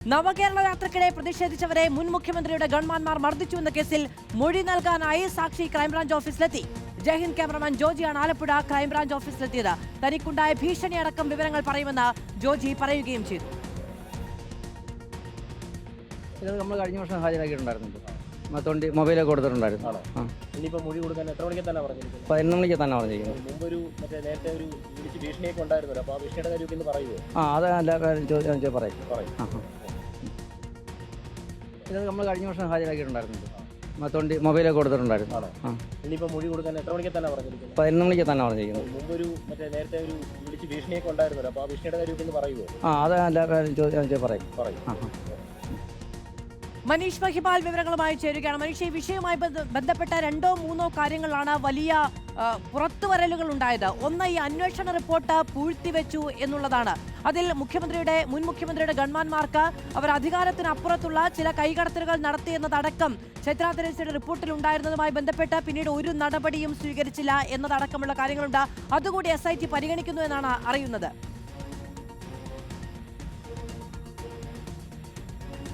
നവകേരള യാത്രക്കിടെ പ്രതിഷേധിച്ചവരെ മുൻ മുഖ്യമന്ത്രിയുടെ ഗൺമാൻമാർ മർദ്ദിച്ചു എന്ന കേസിൽ മൊഴി നൽകാനായി സാക്ഷി ക്രൈംബ്രാഞ്ച് ഓഫീസിലെത്തി. ജയ്ഹിന്ദ് ക്യാമറമാൻ ജോജിയാണ് ആലപ്പുഴ ക്രൈംബ്രാഞ്ച് ഓഫീസിലെത്തിയത്. തനിക്കുണ്ടായ ഭീഷണിയടക്കം വിവരങ്ങൾ പറയുമെന്ന് ജോജി പറയുകയും ചെയ്തു. നമ്മൾ കഴിഞ്ഞ വർഷം ഹാജരാക്കിയിട്ടുണ്ടായിരുന്നു. മൊബൈലൊക്കെ കൊടുത്തിട്ടുണ്ടായിരുന്നു. 11 മണിക്ക് തന്നെ പറഞ്ഞിരിക്കുന്നത്. 11 മണിക്ക് തന്നെ പറഞ്ഞിരിക്കുന്നത്. മുമ്പൊരു നേരത്തെ ഒരു ഭീഷണിയൊക്കെ ഉണ്ടായിരുന്നല്ലോ, അപ്പോൾ ആ ഭീഷണിയുടെ കാര്യം ഒന്ന് പറയുമോ? അത് എല്ലാ കാര്യം പറയും. ഇത് നമ്മൾ കഴിഞ്ഞ വർഷം ഹാജരാക്കിയിട്ടുണ്ടായിരുന്നു. മൊബൈലൊക്കെ കൊടുത്തിട്ടുണ്ടായിരുന്നു. 11 മണിക്ക് തന്നെ പറഞ്ഞിരിക്കുന്നത്. 11 മണിക്ക് തന്നെ പറഞ്ഞിരിക്കുന്നത്. മുമ്പൊരു നേരത്തെ ഒരു ഭീഷണിയൊക്കെ ഉണ്ടായിരുന്നല്ലോ, അപ്പോൾ ആ ഭീഷണിയുടെ കാര്യം ഒന്ന് പറയുമോ? അത് എല്ലാ കാര്യം പറയും. മനീഷ് മഹിപാൽ വിവരങ്ങളുമായി ചേരുകയാണ്. മനീഷ്, ഈ വിഷയവുമായി ബന്ധപ്പെട്ട 2-3 കാര്യങ്ങളാണ് വലിയ പുറത്തുവരലുകൾ ഉണ്ടായത്. ഒന്ന്, ഈ അന്വേഷണ റിപ്പോർട്ട് പൂഴ്ത്തിവെച്ചു എന്നുള്ളതാണ്. അതിൽ മുൻ മുഖ്യമന്ത്രിയുടെ ഗൺമാൻമാർക്ക് അവർ അധികാരത്തിനപ്പുറത്തുള്ള ചില കൈകടത്തലുകൾ നടത്തിയെന്നതടക്കം ചൈത്ര തെരേസയുടെ റിപ്പോർട്ടിൽ ഉണ്ടായിരുന്നതുമായി ബന്ധപ്പെട്ട് പിന്നീട് ഒരു നടപടിയും സ്വീകരിച്ചില്ല എന്നതടക്കമുള്ള കാര്യങ്ങളുണ്ട്. അതുകൂടി SIT പരിഗണിക്കുന്നു എന്നാണ് അറിയുന്നത്.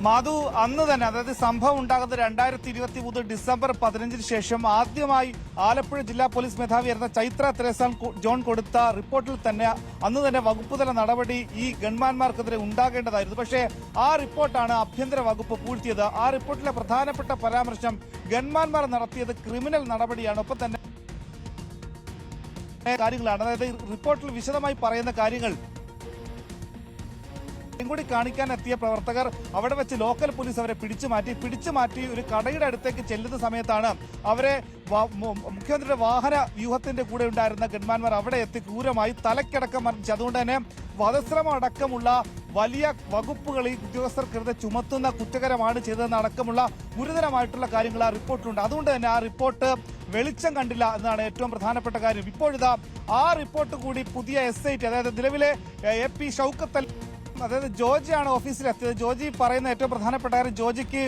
മാധു, അന്ന് തന്നെ, അതായത് സംഭവം ഉണ്ടാകുന്നത് 2023 ഡിസംബർ 15 ശേഷം ആദ്യമായി ആലപ്പുഴ ജില്ലാ പോലീസ് മേധാവിയായിരുന്ന ചൈത്ര തെരേസ ജോൺ കൊടുത്ത റിപ്പോർട്ടിൽ തന്നെ അന്ന് തന്നെ വകുപ്പുതല നടപടി ഈ ഗൺമാൻമാർക്കെതിരെ ഉണ്ടാകേണ്ടതായിരുന്നു. പക്ഷേ ആ റിപ്പോർട്ടാണ് ആഭ്യന്തര വകുപ്പ് പൂഴ്ത്തിയത്. ആ റിപ്പോർട്ടിലെ പ്രധാനപ്പെട്ട പരാമർശം ഗൺമാൻമാർ നടത്തിയത് ക്രിമിനൽ നടപടിയാണ്. ഒപ്പം തന്നെ കാര്യങ്ങളാണ്, അതായത് റിപ്പോർട്ടിൽ വിശദമായി പറയുന്ന കാര്യങ്ങൾ കൂടി കാണിക്കാൻ എത്തിയ പ്രവർത്തകർ അവിടെ വെച്ച് ലോക്കൽ പോലീസ് അവരെ പിടിച്ചു മാറ്റി ഒരു കടയുടെ അടുത്തേക്ക് ചെല്ലുന്ന സമയത്താണ് അവരെ മുഖ്യമന്ത്രിയുടെ വാഹന വ്യൂഹത്തിന്റെ കൂടെ ഉണ്ടായിരുന്ന ഗൺമാൻമാർ അവിടെ എത്തി ക്രൂരമായി തലക്കടക്കം മർദ്ദിച്ചു. അതുകൊണ്ട് തന്നെ വധശ്രമം അടക്കമുള്ള വലിയ വകുപ്പുകൾ ഈ ഉദ്യോഗസ്ഥർക്കെതിരെ ചുമത്തുന്ന കുറ്റകരമാണ് ചെയ്തതെന്ന് അടക്കമുള്ള ഗുരുതരമായിട്ടുള്ള കാര്യങ്ങൾ ആ റിപ്പോർട്ടിലുണ്ട്. അതുകൊണ്ട് തന്നെ ആ റിപ്പോർട്ട് വെളിച്ചം കണ്ടില്ല എന്നതാണ് ഏറ്റവും പ്രധാനപ്പെട്ട കാര്യം. ഇപ്പോഴിതാ ആ റിപ്പോർട്ട് കൂടി പുതിയ SIT, അതായത് നിലവിലെ AP ഷൗക്കത്ത്, അതായത് ജോജിയാണ് ഓഫീസിലെത്തിയത്. ജോജി പറയുന്ന ഏറ്റവും പ്രധാനപ്പെട്ട കാര്യം, ജോജിക്ക്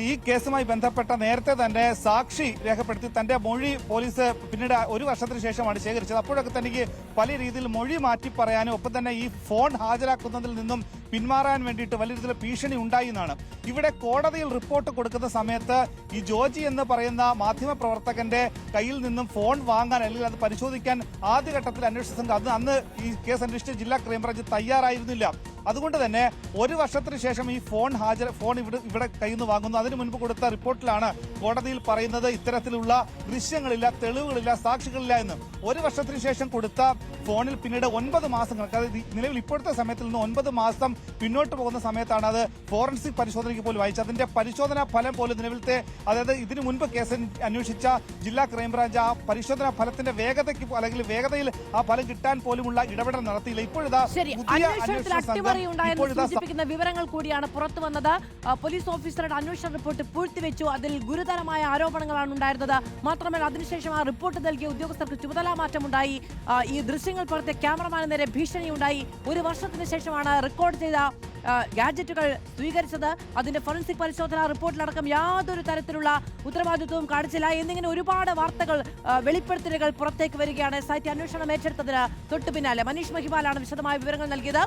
ഈ കേസുമായി ബന്ധപ്പെട്ട നേരത്തെ തന്നെ സാക്ഷി രേഖപ്പെടുത്തി തന്റെ മൊഴി പോലീസ് പിന്നീട് 1 വർഷത്തിന് ശേഷമാണ് ശേഖരിച്ചത്. അപ്പോഴൊക്കെ തനിക്ക് പല രീതിയിൽ മൊഴി മാറ്റി പറയാനും ഒപ്പം തന്നെ ഈ ഫോൺ ഹാജരാക്കുന്നതിൽ നിന്നും പിന്മാറാൻ വേണ്ടിയിട്ട് വലിയ രീതിയിൽ ഭീഷണി ഉണ്ടായി എന്നാണ്. ഇവിടെ കോടതിയിൽ റിപ്പോർട്ട് കൊടുക്കുന്ന സമയത്ത് ഈ ജോജി എന്ന് പറയുന്ന മാധ്യമ പ്രവർത്തകന്റെ കയ്യിൽ നിന്നും ഫോൺ വാങ്ങാൻ അല്ലെങ്കിൽ അത് പരിശോധിക്കാൻ ആദ്യഘട്ടത്തിൽ അന്വേഷണ സംഘം അന്ന് ഈ കേസ് അന്വേഷിച്ച ജില്ലാ ക്രൈംബ്രാഞ്ച് തയ്യാറായിരുന്നില്ല. അതുകൊണ്ട് തന്നെ 1 വർഷത്തിന് ശേഷം ഈ ഫോൺ ഇവിടെ കയ്യിൽ നിന്ന് വാങ്ങുന്നു. അതിനു മുൻപ് കൊടുത്ത റിപ്പോർട്ടിലാണ് കോടതിയിൽ പറയുന്നത് ഇത്തരത്തിലുള്ള ദൃശ്യങ്ങളില്ല, തെളിവുകളില്ല, സാക്ഷികളില്ല എന്ന്. 1 വർഷത്തിന് ശേഷം കൊടുത്ത ഫോണിൽ പിന്നീട് 9 മാസങ്ങൾക്ക്, അതായത് നിലവിൽ ഇപ്പോഴത്തെ സമയത്തിൽ നിന്ന് 9 മാസം പിന്നോട്ട് പോകുന്ന സമയത്ത് അത് ഫോറൻസിക് പരിശോധനയ്ക്ക് പോലും അയച്ചു. അതിന്റെ പരിശോധനാ ഫലം പോലും നിലവിലത്തെ, അതായത് ഇതിനു മുൻപ് കേസ് അന്വേഷിച്ച ജില്ലാ ക്രൈംബ്രാഞ്ച് ആ പരിശോധനാ ഫലത്തിന്റെ വേഗതയ്ക്ക് അല്ലെങ്കിൽ വേഗതയിൽ ആ ഫലം കിട്ടാൻ പോലുമുള്ള ഇടപെടൽ നടത്തിയില്ല. ഇപ്പോഴിതാ സൂചിപ്പിക്കുന്ന വിവരങ്ങൾ കൂടിയാണ് പുറത്തു വന്നത്. പോലീസ് ഓഫീസറുടെ അന്വേഷണ റിപ്പോർട്ട് പൂഴ്ത്തിവെച്ചു. അതിൽ ഗുരുതരമായ ആരോപണങ്ങളാണ് ഉണ്ടായിരുന്നത്. മാത്രമല്ല അതിനുശേഷം ആ റിപ്പോർട്ട് നൽകിയ ഉദ്യോഗസ്ഥർക്ക് ചുമതലാ മാറ്റമുണ്ടായി. ഈ ദൃശ്യങ്ങൾ പുറത്തെ ക്യാമറമാന് നേരെ ഭീഷണിയുണ്ടായി. 1 വർഷത്തിന് ശേഷമാണ് റെക്കോർഡ് ചെയ്ത ഗാഡ്ജറ്റുകൾ സ്വീകരിച്ചത്. അതിന്റെ ഫോറൻസിക് പരിശോധന റിപ്പോർട്ടിലടക്കം യാതൊരു തരത്തിലുള്ള ഉത്തരവാദിത്വവും കാണിച്ചില്ല എന്നിങ്ങനെ ഒരുപാട് വാർത്തകൾ, വെളിപ്പെടുത്തലുകൾ പുറത്തേക്ക് വരികയാണ്. SIT അന്വേഷണം ഏറ്റെടുത്തതിന് തൊട്ടു പിന്നാലെ മനീഷ് മഹിപാലാണ് വിശദമായ വിവരങ്ങൾ നൽകിയത്.